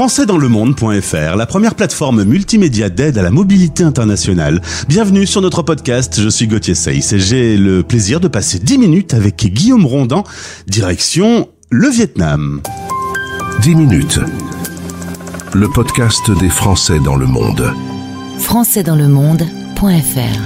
Françaisdanslemonde.fr, la première plateforme multimédia d'aide à la mobilité internationale. Bienvenue sur notre podcast, je suis Gauthier Seyss et j'ai le plaisir de passer 10 minutes avec Guillaume Rondan, direction le Vietnam. 10 minutes, le podcast des Français dans le monde. Françaisdanslemonde.fr.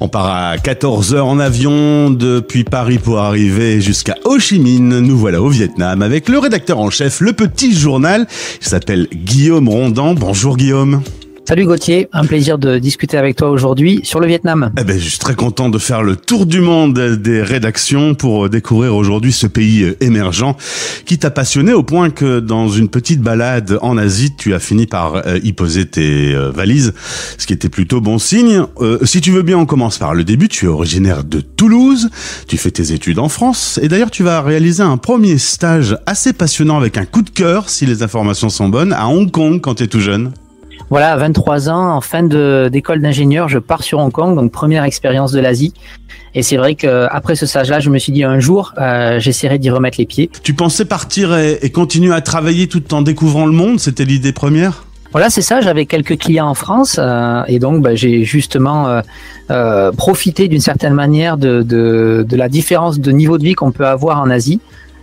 On part à 14h en avion depuis Paris pour arriver jusqu'à Ho Chi Minh. Nous voilà au Vietnam avec le rédacteur en chef, le petit journal. Il s'appelle Guillaume Rondan. Bonjour Guillaume. Salut Gauthier, un plaisir de discuter avec toi aujourd'hui sur le Vietnam. Je suis très content de faire le tour du monde des rédactions pour découvrir aujourd'hui ce pays émergent qui t'a passionné au point que dans une petite balade en Asie, tu as fini par y poser tes valises, ce qui était plutôt bon signe. Si tu veux bien, on commence par le début. Tu es originaire de Toulouse, tu fais tes études en France et d'ailleurs tu vas réaliser un premier stage assez passionnant avec un coup de cœur, si les informations sont bonnes, à Hong Kong quand tu es tout jeune. Voilà, à 23 ans, en fin d'école d'ingénieur, je pars sur Hong Kong, donc première expérience de l'Asie. Et c'est vrai qu'après ce stage-là, je me suis dit un jour, j'essaierai d'y remettre les pieds. Tu pensais partir et continuer à travailler tout en découvrant le monde? C'était l'idée première? Voilà, c'est ça. J'avais quelques clients en France et donc j'ai justement profité d'une certaine manière de la différence de niveau de vie qu'on peut avoir en Asie.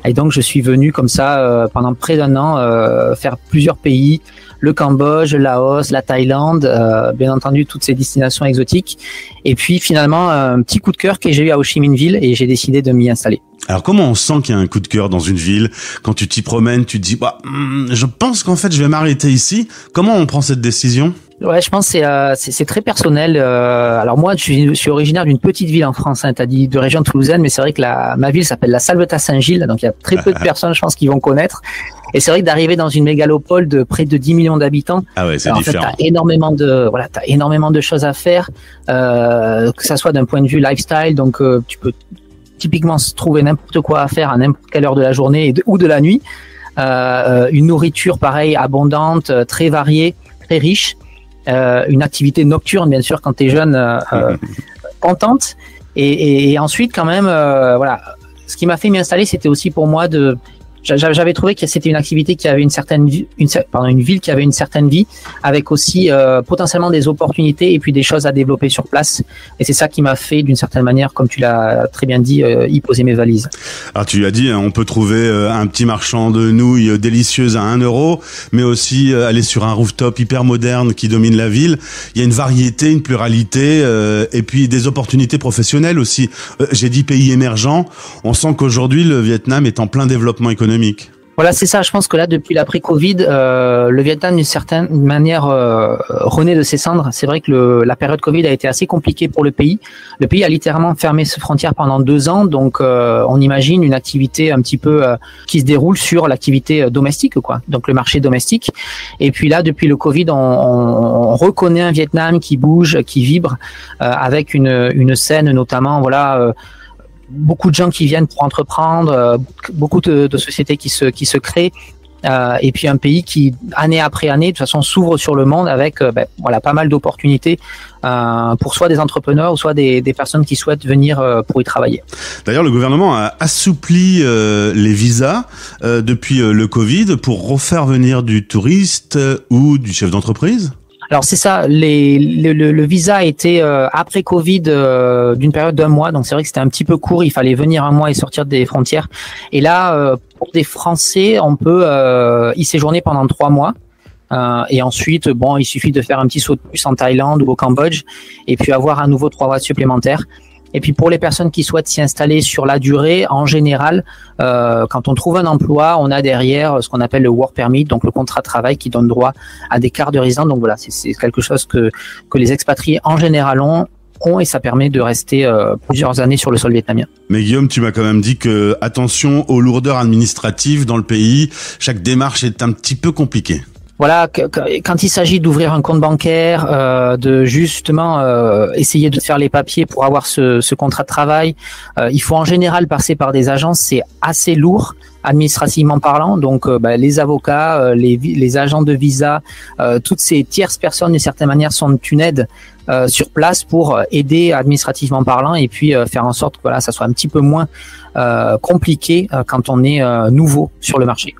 Et donc je suis venu comme ça pendant près d'un an faire plusieurs pays, le Cambodge, le Laos, la Thaïlande, bien entendu toutes ces destinations exotiques. Et puis finalement un petit coup de cœur que j'ai eu à Ho Chi Minh Ville et j'ai décidé de m'y installer. Alors comment on sent qu'il y a un coup de cœur dans une ville? Quand tu t'y promènes, tu te dis je pense qu'en fait je vais m'arrêter ici. Comment on prend cette décision? Ouais, je pense que c'est très personnel. Alors moi, je suis originaire d'une petite ville en France. T'as dit de région toulousaine, mais c'est vrai que ma ville s'appelle la Salvetat-Saint-Gilles, donc il y a très peu de personnes, je pense, qui vont connaître. Et c'est vrai que d'arriver dans une mégalopole de près de 10 millions d'habitants, c'est différent. T'as énormément de choses à faire, que ça soit d'un point de vue lifestyle, donc tu peux typiquement se trouver n'importe quoi à faire à n'importe quelle heure de la journée ou de la nuit. Une nourriture pareille abondante, très variée, très riche. Une activité nocturne, bien sûr, quand t'es jeune, contente. Et ensuite, quand même, ce qui m'a fait m'y installer, c'était aussi pour moi j'avais trouvé que c'était une activité qui avait une ville qui avait une certaine vie, avec aussi potentiellement des opportunités et puis des choses à développer sur place. Et c'est ça qui m'a fait, d'une certaine manière, comme tu l'as très bien dit, y poser mes valises. Alors tu as dit, on peut trouver un petit marchand de nouilles délicieuses à 1 euro, mais aussi aller sur un rooftop hyper moderne qui domine la ville. Il y a une variété, une pluralité, et puis des opportunités professionnelles aussi. J'ai dit pays émergent. On sent qu'aujourd'hui, le Vietnam est en plein développement économique. Voilà, c'est ça. Je pense que là, depuis l'après-Covid, le Vietnam, d'une certaine manière, renaît de ses cendres. C'est vrai que la période Covid a été assez compliquée pour le pays. Le pays a littéralement fermé ses frontières pendant 2 ans. Donc, on imagine une activité un petit peu qui se déroule sur l'activité domestique, quoi. Donc, le marché domestique. Et puis là, depuis le Covid, on reconnaît un Vietnam qui bouge, qui vibre, avec une scène notamment, beaucoup de gens qui viennent pour entreprendre, beaucoup de sociétés qui se créent, et puis un pays qui, année après année, de toute façon, s'ouvre sur le monde avec pas mal d'opportunités pour soit des entrepreneurs ou soit des personnes qui souhaitent venir pour y travailler. D'ailleurs, le gouvernement a assoupli les visas depuis le Covid pour refaire venir du touriste ou du chef d'entreprise. Alors c'est ça, le visa a été après Covid d'une période d'1 mois, donc c'est vrai que c'était un petit peu court, il fallait venir 1 mois et sortir des frontières. Et là, pour des Français, on peut y séjourner pendant 3 mois. Et ensuite, il suffit de faire un petit saut de puce en Thaïlande ou au Cambodge et puis avoir à nouveau 3 mois supplémentaires. Et puis pour les personnes qui souhaitent s'y installer sur la durée, en général, quand on trouve un emploi, on a derrière ce qu'on appelle le work permit, donc le contrat de travail qui donne droit à des cartes de résident. Donc voilà, c'est quelque chose que les expatriés en général ont et ça permet de rester plusieurs années sur le sol vietnamien. Mais Guillaume, tu m'as quand même dit que attention aux lourdeurs administratives dans le pays, chaque démarche est un petit peu compliquée. Voilà, quand il s'agit d'ouvrir un compte bancaire, de justement essayer de faire les papiers pour avoir ce contrat de travail, il faut en général passer par des agences, c'est assez lourd administrativement parlant. Donc les avocats, les agents de visa, toutes ces tierces personnes d'une certaine manière sont une aide sur place pour aider administrativement parlant et puis faire en sorte que voilà, ça soit un petit peu moins compliqué quand on est nouveau sur le marché.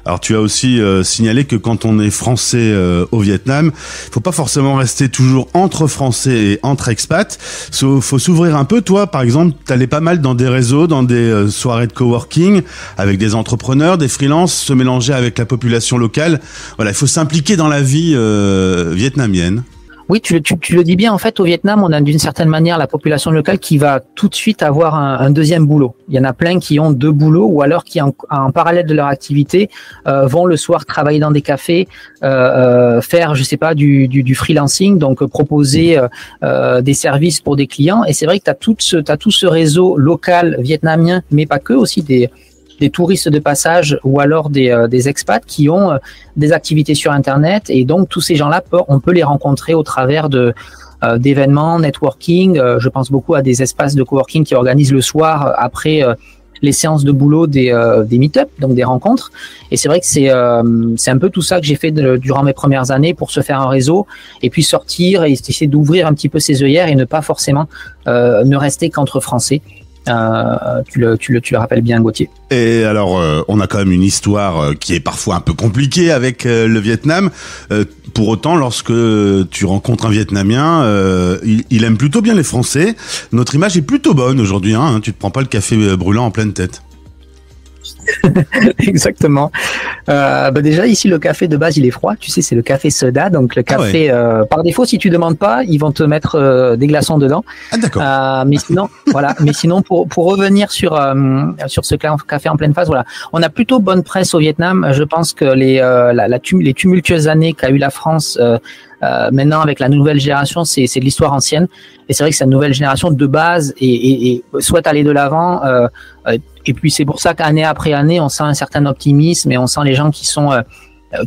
Alors tu as aussi signalé que quand on est français au Vietnam, faut pas forcément rester toujours entre français et entre expats. Faut s'ouvrir un peu. Toi, par exemple, t'allais pas mal dans des réseaux, dans des soirées de coworking avec des entrepreneurs, des freelances, se mélanger avec la population locale. Voilà, il faut s'impliquer dans la vie vietnamienne. Oui, tu le dis bien. En fait, au Vietnam, on a d'une certaine manière la population locale qui va tout de suite avoir un deuxième boulot. Il y en a plein qui ont 2 boulots ou alors qui, en parallèle de leur activité, vont le soir travailler dans des cafés, faire, je sais pas, du freelancing, donc proposer des services pour des clients. Et c'est vrai que t'as tout ce réseau local vietnamien, mais pas que, aussi des touristes de passage ou alors des expats qui ont des activités sur Internet, et donc tous ces gens-là, on peut les rencontrer au travers d'événements, networking. Je pense beaucoup à des espaces de coworking qui organisent le soir après les séances de boulot des meet-up, donc des rencontres. Et c'est vrai que c'est un peu tout ça que j'ai fait durant mes premières années pour se faire un réseau et puis sortir et essayer d'ouvrir un petit peu ses œillères et ne pas forcément ne rester qu'entre Français. Tu le rappelles bien, Gauthier. Et alors, on a quand même une histoire qui est parfois un peu compliquée avec le Vietnam. Pour autant, lorsque tu rencontres un Vietnamien, il aime plutôt bien les Français. Notre image est plutôt bonne aujourd'hui, hein. Tu te prends pas le café brûlant en pleine tête. Exactement. Déjà ici le café de base il est froid, tu sais, c'est le café soda, donc le café par défaut, si tu demandes pas, ils vont te mettre des glaçons dedans. Ah d'accord. Mais sinon voilà, mais sinon pour revenir sur ce café en pleine phase, voilà, on a plutôt bonne presse au Vietnam. Je pense que les tumultueuses années qu'a eu la France maintenant avec la nouvelle génération, c'est de l'histoire ancienne, et c'est vrai que cette nouvelle génération de base et souhaite aller de l'avant, et puis c'est pour ça qu'année après année on sent un certain optimisme et on sent les gens qui sont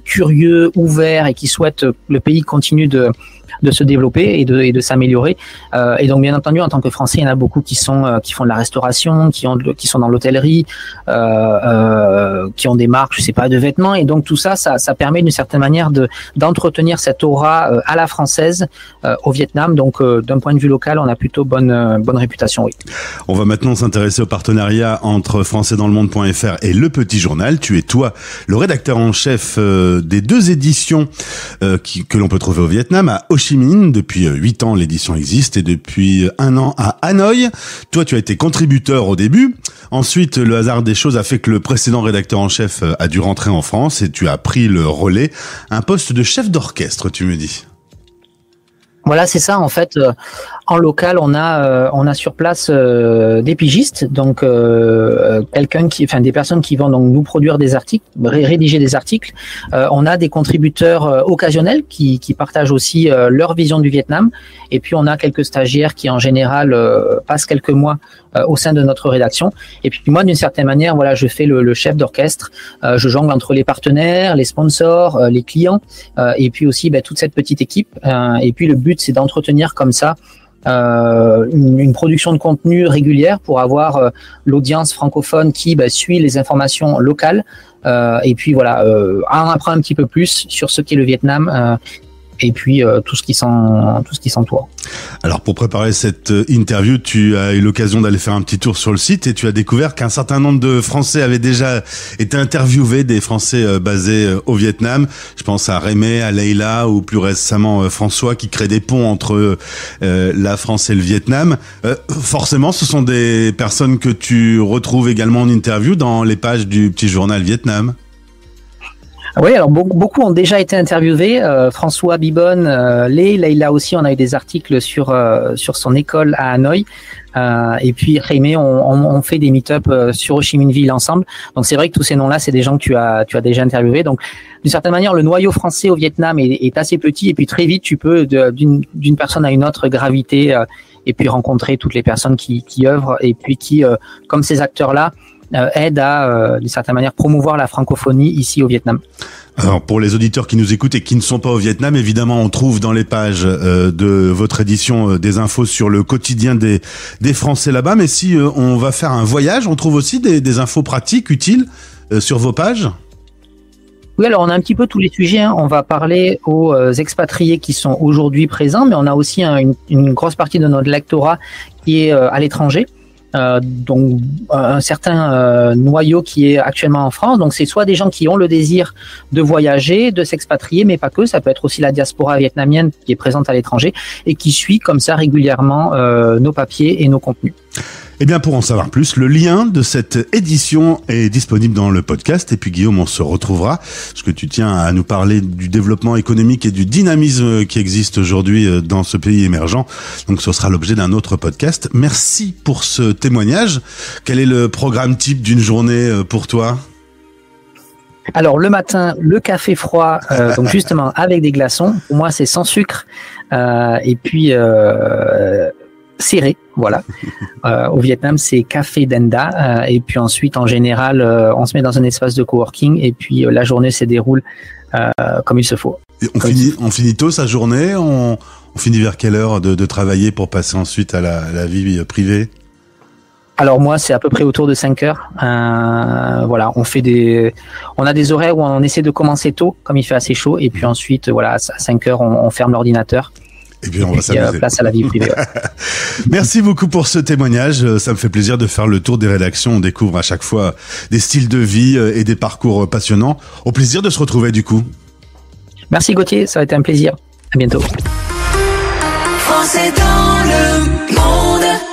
curieux, ouverts et qui souhaitent que le pays continue de se développer et de s'améliorer. Et donc bien entendu, en tant que Français, il y en a beaucoup qui font de la restauration, qui sont dans l'hôtellerie, qui ont des marques, je sais pas, de vêtements. Et donc tout ça permet d'une certaine manière d'entretenir cette aura à la française au Vietnam. Donc d'un point de vue local, on a plutôt bonne réputation. Oui. On va maintenant s'intéresser au partenariat entre françaisdanslemonde.fr et Le Petit Journal. Tu es toi le rédacteur en chef des 2 éditions que l'on peut trouver au Vietnam, à Ho Chi Minh. Depuis 8 ans, l'édition existe, et depuis 1 an à Hanoï. Toi, tu as été contributeur au début. Ensuite, le hasard des choses a fait que le précédent rédacteur en chef a dû rentrer en France et tu as pris le relais. Un poste de chef d'orchestre, tu me dis. Voilà, c'est ça. En fait, en local, on a sur place des pigistes, donc des personnes qui vont donc nous produire des articles, rédiger des articles. On a des contributeurs occasionnels qui partagent aussi leur vision du Vietnam. Et puis on a quelques stagiaires qui en général passent quelques mois au sein de notre rédaction. Et puis moi, d'une certaine manière, voilà, je fais le chef d'orchestre. Je jongle entre les partenaires, les sponsors, les clients, et puis aussi toute cette petite équipe. Et puis le but, c'est d'entretenir comme ça une production de contenu régulière pour avoir l'audience francophone qui suit les informations locales, et puis voilà, en apprend un petit peu plus sur ce qu'est le Vietnam, et puis tout ce qui s'entoure. Alors pour préparer cette interview, tu as eu l'occasion d'aller faire un petit tour sur le site et tu as découvert qu'un certain nombre de Français avaient déjà été interviewés, des Français basés au Vietnam. Je pense à Rémé, à Leïla ou plus récemment François, qui créent des ponts entre la France et le Vietnam. Forcément, ce sont des personnes que tu retrouves également en interview dans les pages du Petit Journal Vietnam. Oui, alors beaucoup ont déjà été interviewés. François Bibonne, Leïla aussi, on a eu des articles sur son école à Hanoï. Et puis Rémé, on fait des meet-up sur Ho Chi Minh Ville ensemble. Donc c'est vrai que tous ces noms-là, c'est des gens que tu as déjà interviewés. Donc d'une certaine manière, le noyau français au Vietnam est assez petit, et puis très vite tu peux d'une personne à une autre graviter et puis rencontrer toutes les personnes qui œuvrent et puis qui, comme ces acteurs-là, aide à, d'une certaine manière, promouvoir la francophonie ici au Vietnam. Alors pour les auditeurs qui nous écoutent et qui ne sont pas au Vietnam, évidemment on trouve dans les pages de votre édition des infos sur le quotidien des Français là-bas, mais si on va faire un voyage, on trouve aussi des infos pratiques, utiles sur vos pages? Oui, alors on a un petit peu tous les sujets, hein. On va parler aux expatriés qui sont aujourd'hui présents, mais on a aussi une grosse partie de notre lectorat qui est à l'étranger. Donc un certain noyau qui est actuellement en France. Donc c'est soit des gens qui ont le désir de voyager, de s'expatrier, mais pas que. Ça peut être aussi la diaspora vietnamienne qui est présente à l'étranger et qui suit comme ça régulièrement nos papiers et nos contenus. Eh bien, pour en savoir plus, le lien de cette édition est disponible dans le podcast. Et puis, Guillaume, on se retrouvera, parce que tu tiens à nous parler du développement économique et du dynamisme qui existe aujourd'hui dans ce pays émergent. Donc, ce sera l'objet d'un autre podcast. Merci pour ce témoignage. Quel est le programme type d'une journée pour toi ? Alors, le matin, le café froid, donc justement avec des glaçons. Pour moi, c'est sans sucre. Et puis... serré, voilà. Au Vietnam, c'est café denda. Et puis ensuite, en général, on se met dans un espace de coworking et puis la journée se déroule comme il se faut. Et on finit tôt sa journée. On finit vers quelle heure de travailler pour passer ensuite à la vie privée ? Alors moi, c'est à peu près autour de 5 heures. Voilà, on a des horaires où on essaie de commencer tôt, comme il fait assez chaud, et puis ensuite, voilà, à 5 heures, on ferme l'ordinateur. Et puis on va s'amuser. Place à la vie privée. Ouais. Merci beaucoup pour ce témoignage. Ça me fait plaisir de faire le tour des rédactions. On découvre à chaque fois des styles de vie et des parcours passionnants. Au plaisir de se retrouver du coup. Merci Gauthier, ça a été un plaisir. À bientôt. Français dans le monde.